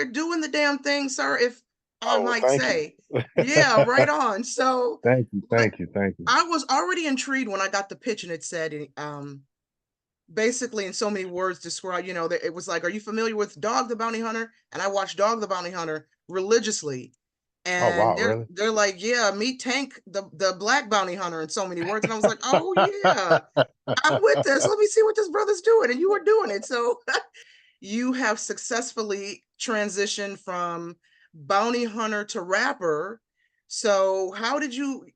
you're doing the damn thing, sir, if I Oh, well, might thank you. say. Yeah, right on. So, Thank you, like, thank you, thank you. I was already intrigued when I got the pitch and it said, basically in so many words describe, that it was like, are you familiar with Dog the Bounty Hunter? And I watched Dog the Bounty Hunter religiously. Oh, And wow, they're really? they're like, yeah, meet Tank, the black bounty hunter in so many words. And I was like, oh yeah, I'm with this. Let me see what this brother's doing. And you were doing it. So you have successfully transitioned from bounty hunter to rapper. So how did you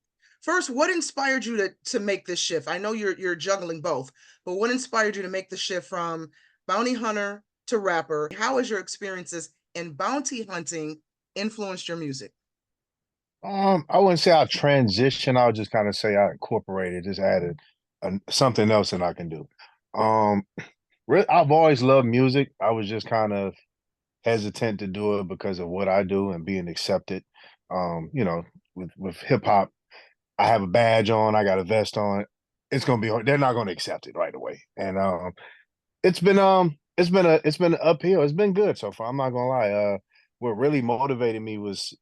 first, what inspired you to make this shift? I know you're juggling both, but what inspired you to make the shift from bounty hunter to rapper? How has your experiences in bounty hunting influenced your music? I wouldn't say I transitioned. I would just kind of say I incorporated, just added something else that I can do. Um, I've always loved music. I was just kind of hesitant to do it because of what I do and being accepted. With hip hop, I have a badge on, I got a vest on. It's gonna be hard. They're not gonna accept it right away. And it's been an uphill. It's been good so far. I'm not gonna lie. What really motivated me was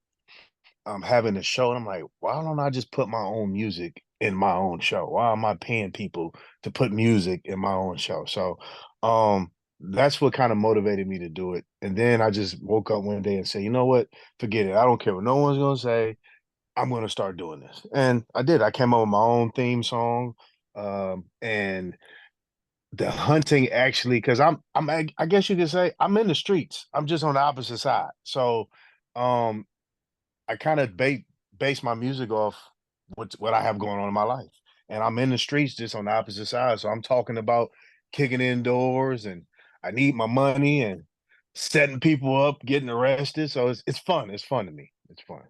having a show, and I'm like, why don't I just put my own music in my own show? Why am I paying people to put music in my own show? So that's what kind of motivated me to do it. And then I just woke up one day and said, you know what? Forget it. I don't care what no one's gonna say. I'm gonna start doing this. And I did. I came up with my own theme song. And the hunting actually, because I guess you could say I'm in the streets. I'm just on the opposite side. So um I kind of base my music off what I have going on in my life. And I'm in the streets just on the opposite side. So I'm talking about kicking indoors and I need my money and setting people up, getting arrested. So it's fun. It's fun to me. It's fun.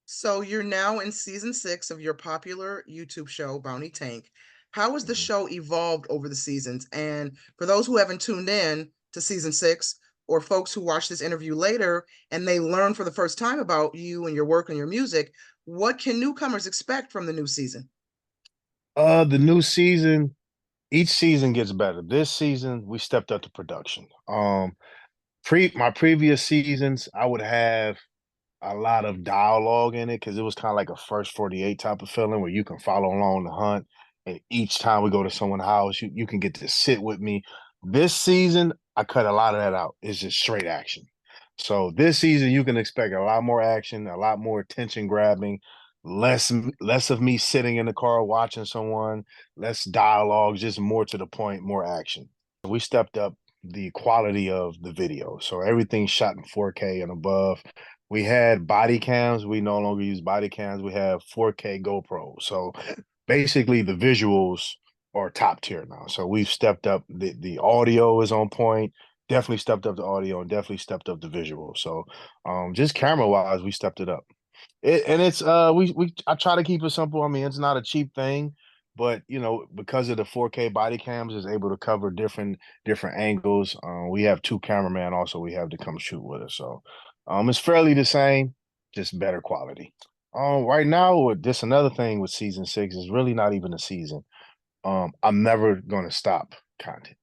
So you're now in season 6 of your popular YouTube show, Bounty Tank. How has the Mhm. show evolved over the seasons? And for those who haven't tuned in to season 6, or folks who watch this interview later and they learn for the first time about you and your work and your music, what can newcomers expect from the new season? The new season, each season gets better. This season, we stepped up to production. Pre my previous seasons, I would have a lot of dialogue in it because it was kind of like a first 48 type of feeling where you can follow along the hunt. And each time we go to someone's house, you can get to sit with me. This season, I cut a lot of that out. It's just straight action. So this season, you can expect a lot more action, a lot more attention grabbing, less of me sitting in the car watching someone, less dialogue, just more to the point, more action. We stepped up the quality of the video. So everything's shot in 4K and above. We had body cams. We no longer use body cams. We have 4K GoPro. So basically the visuals are top tier now. So we've stepped up the audio is on point. Definitely stepped up the audio and definitely stepped up the visual. So just camera wise, we stepped it up. And it's we I try to keep it simple. I mean, it's not a cheap thing, but because of the 4K body cams, is able to cover different angles. We have two cameramen also we have to come shoot with us. So it's fairly the same, just better quality. Right now, with this another thing with season 6 is really not even a season. I'm never gonna stop content.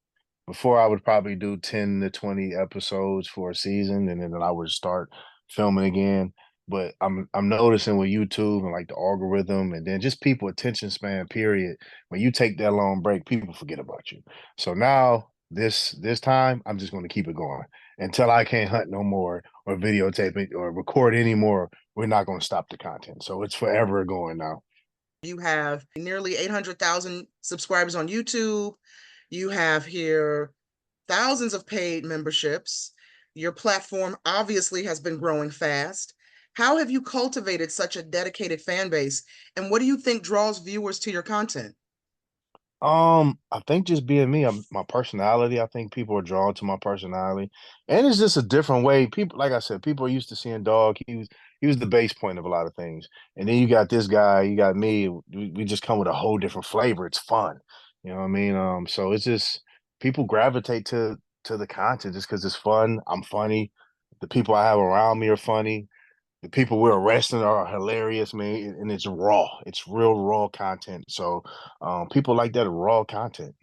Before I would probably do 10 to 20 episodes for a season and then I would start filming again. But I'm noticing with YouTube and like the algorithm and then just people attention span, period. When you take that long break, people forget about you. So now this time I'm just gonna keep it going until I can't hunt no more or videotape it or record anymore. We're not gonna stop the content. So it's forever going now. You have nearly 800,000 subscribers on YouTube. You have here thousands of paid memberships. Your platform obviously has been growing fast. How have you cultivated such a dedicated fan base? And what do you think draws viewers to your content? I think just being me, my personality. I think people are drawn to my personality, and it's just a different way. People, like I said, people are used to seeing Dog. He was the base point of a lot of things, and then you got this guy, you got me. We just come with a whole different flavor. It's fun, you know what I mean? So it's just people gravitate to the content just because it's fun. I'm funny. The people I have around me are funny. The people we're arresting are hilarious, man, and it's raw. It's real raw content. So people like that raw content.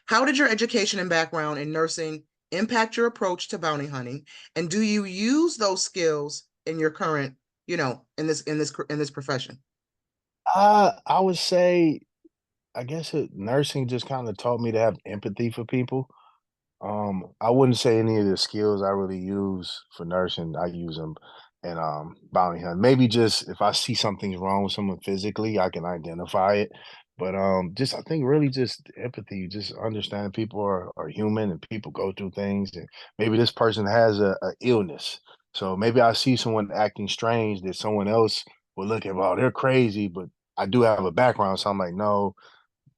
How did your education and background in nursing impact your approach to bounty hunting? And do you use those skills in your current, in this profession? I would say, I guess nursing just kind of taught me to have empathy for people. I wouldn't say any of the skills I really use for nursing, I use them in bounty hunt. Maybe just if I see something's wrong with someone physically, I can identify it. But just I think really just empathy, just understanding people are human and people go through things, and maybe this person has a illness. So maybe I see someone acting strange that someone else will look at, well, they're crazy, but I do have a background, so I'm like, no,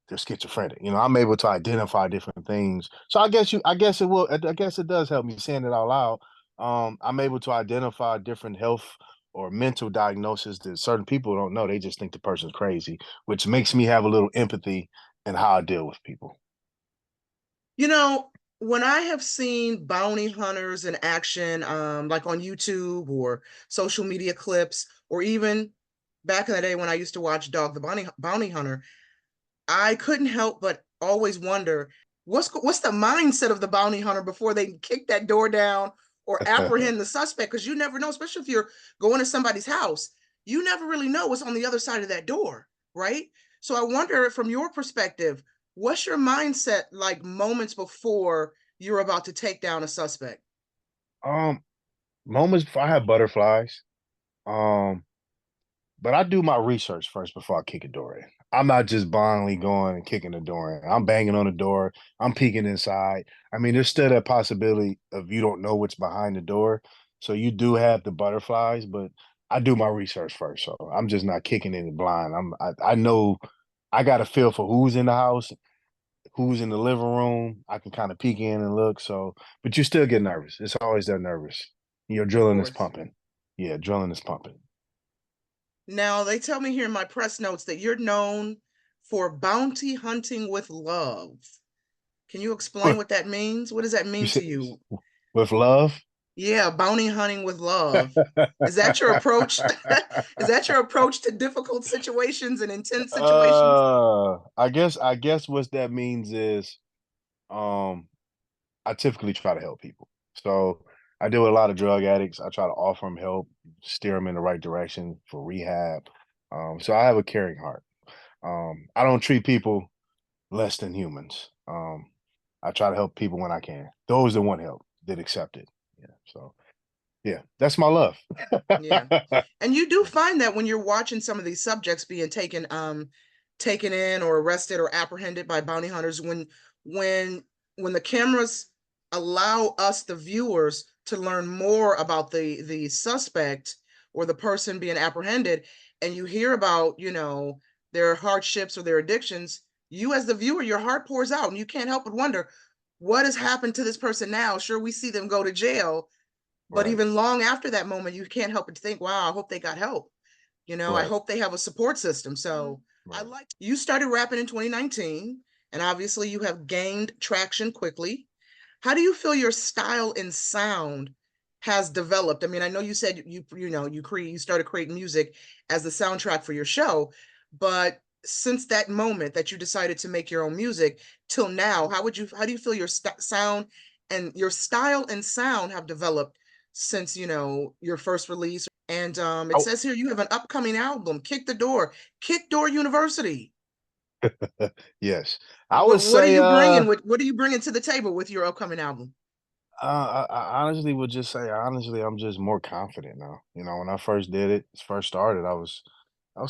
they're schizophrenic. I'm able to identify different things. So I guess it does help me saying it out loud. I'm able to identify different health or mental diagnosis that certain people don't know. They just think the person's crazy, which makes me have a little empathy in how I deal with people. You know, when I have seen bounty hunters in action, like on YouTube or social media clips, or even back in the day when I used to watch Dog the Bounty Hunter, I couldn't help but always wonder what's the mindset of the bounty hunter before they kick that door down or apprehend the suspect, because you never know, especially if you're going to somebody's house, you never really know what's on the other side of that door, right? So I wonder, from your perspective, what's your mindset like moments before you're about to take down a suspect? um, Moments before I have butterflies. Um, But I do my research first before I kick a door in. I'm not just blindly going and kicking the door in. I'm banging on the door. I'm peeking inside. I mean, there's still that possibility of you don't know what's behind the door. So you do have the butterflies, but I do my research first. So I'm just not kicking in blind. I know I got a feel for who's in the house, who's in the living room. I can kind of peek in and look. So, but you still get nervous. It's always that nervous. Your Of drilling is course. pumping. Yeah, drilling is pumping. Now, they tell me here in my press notes that you're known for bounty hunting with love. Can you explain what that means? What does that You mean said to you? with love? Yeah, bounty hunting with love. Is that your approach? Is that your approach to difficult situations and intense situations? I guess what that means is um I typically try to help people. So I deal with a lot of drug addicts. I try to offer them help, steer them in the right direction for rehab. So I have a caring heart. I don't treat people less than humans. I try to help people when I can. Those that want help, that accept it. Yeah. So yeah, that's my love. Yeah. And you do find that when you're watching some of these subjects being taken in or arrested or apprehended by bounty hunters, when when the cameras allow us, the viewers, to learn more about the suspect or the person being apprehended, and you hear about, their hardships or their addictions, you as the viewer, your heart pours out and you can't help but wonder what has happened to this person now. Sure, we see them go to jail, but Right, even long after that moment, you can't help but think, wow, I hope they got help. I right, hope they have a support system. So I right. like you started rapping in 2019, and obviously you have gained traction quickly. How do you feel your style and sound has developed? I mean, I know you said you started creating music as the soundtrack for your show, but since that moment that you decided to make your own music till now, how do you feel your sound and your style and sound have developed since your first release? And it Oh, says here you have an upcoming album, Kick Door University. yes. I would What are say you bringing? What are you bringing to the table with your upcoming album? I honestly would just say, honestly, I'm just more confident now. When I first did it, first started, I was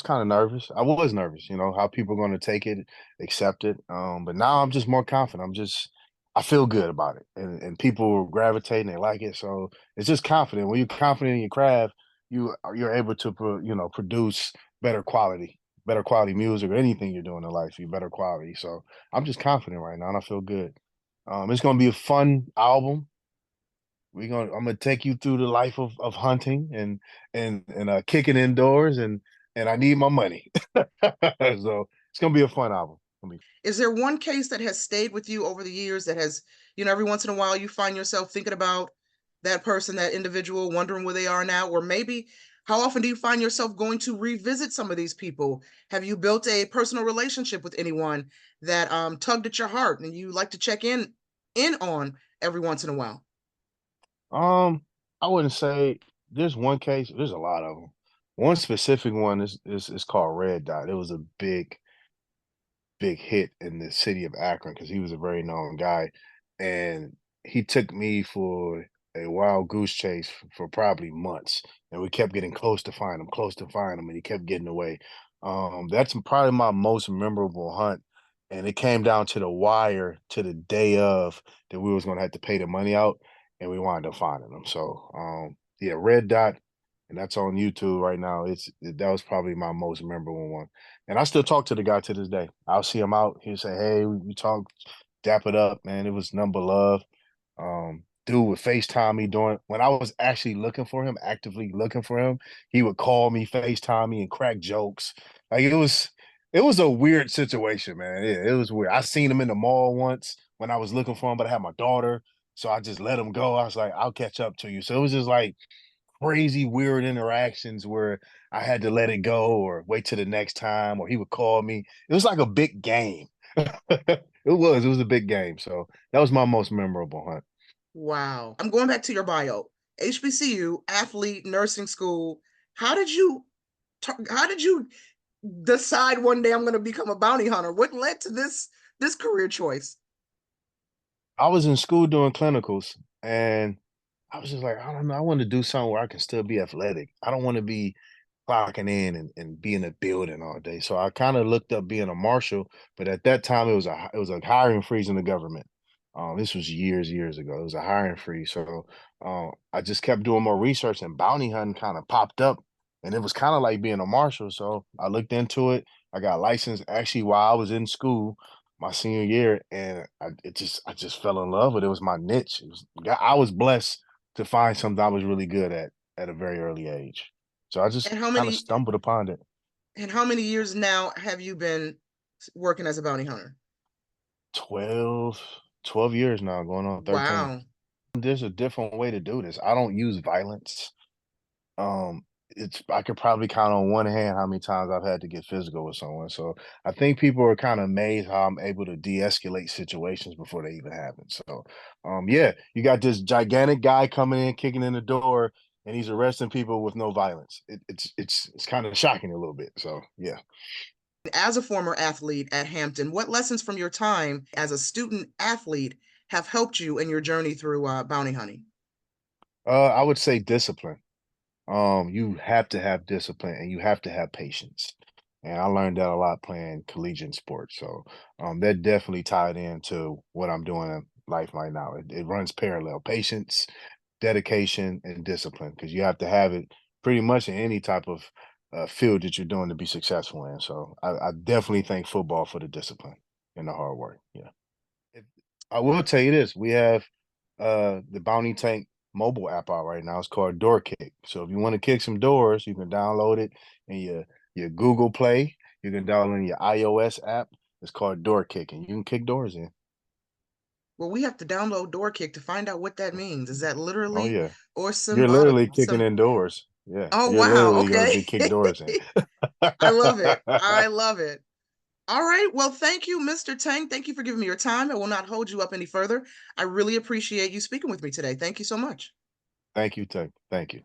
kind of nervous. I was nervous, how people are going to take it, accept it. But now I'm just more confident. I feel good about it, and people gravitate and they like it. So it's just confident. When you're confident in your craft, you're able to produce better quality music or anything you're doing in life. You better quality. So I'm just confident right now, and I feel good. It's going to be a fun album. I'm gonna take you through the life of hunting and kicking indoors and I need my money. So it's gonna be a fun album. Is there one case that has stayed with you over the years that has, every once in a while you find yourself thinking about that person, that individual, wondering where they are now? Or maybe how often do you find yourself going to revisit some of these people? Have you built a personal relationship with anyone that tugged at your heart and you like to check in on every once in a while? Um, I wouldn't say there's one case. There's a lot of them. One specific one is called Red Dot. It was a big hit in the city of Akron because he was a very known guy, and he took me for a wild goose chase for probably months, and we kept getting close to find him, and he kept getting away. That's probably my most memorable hunt, and it came down to the wire to the day of that we was gonna have to pay the money out, and we wound up finding him. So, yeah, Red Dot, and that's on YouTube right now. That was probably my most memorable one. And I still talk to the guy to this day. I'll see him out. He'll say, "Hey, we talk, dap it up, man. It was number love." Dude would FaceTime me during when I was actually looking for him, actively looking for him. He would call me, FaceTime me, and crack jokes. Like it was a weird situation, man. It was weird. I seen him in the mall once when I was looking for him, but I had my daughter, so I just let him go. I was like, "I'll catch up to you." So it was just like crazy weird interactions where I had to let it go or wait till the next time, or he would call me. It was like a big game. It was a big game. So that was my most memorable hunt. Wow. I'm going back to your bio. HBCU, athlete, nursing school. How did you how did you decide one day I'm going to become a bounty hunter? What led to this career choice? I was in school doing clinicals, and I was just like, I don't know, I want to do something where I can still be athletic. I don't want to be clocking in and be in a building all day. So I kind of looked up being a marshal, but at that time it was a hiring freeze in the government. This was years ago. It was a hiring freeze. So I just kept doing more research, and bounty hunting kind of popped up, and it was kind of like being a marshal. So I looked into it. I got licensed actually while I was in school my senior year, and I just fell in love with it. It was my niche. I was blessed to find something I was really good at a very early age. So I just And how kind of many stumbled upon it. and how many years now have you been working as a bounty hunter? 12, 12 years now, going on 13. Wow. There's a different way to do this. I don't use violence. It's I could probably count on one hand how many times I've had to get physical with someone. So I think people are kind of amazed how I'm able to de-escalate situations before they even happen. So yeah, you got this gigantic guy coming in, kicking in the door, and he's arresting people with no violence. It's kind of shocking a little bit. So yeah. As a former athlete at Hampton, what lessons from your time as a student athlete have helped you in your journey through bounty hunting? I would say discipline. You have to have discipline and you have to have patience. And I learned that a lot playing collegiate sports. So that definitely tied into what I'm doing in life right now. It runs parallel. Patience, dedication, and discipline, because you have to have it pretty much in any type of field that you're doing to be successful in. So I definitely thank football for the discipline and the hard work. Yeah. If I will tell you this, we have the Bounty Tank mobile app out right now. It's called Door Kick. So if you want to kick some doors, you can download it in your Google Play. You can download it in your iOS app. It's called Door Kick, and you can kick doors in. Well, we have to download Door Kick to find out what that means. Is that Oh literally yeah, or you're symbolic? literally kicking Some indoors. Yeah, Oh you're wow, literally gonna okay. be kick doors in. I love it. I love it. All right. Well, thank you, Mr. Tang. Thank you for giving me your time. I will not hold you up any further. I really appreciate you speaking with me today. Thank you so much. Thank you, Tech. Thank you.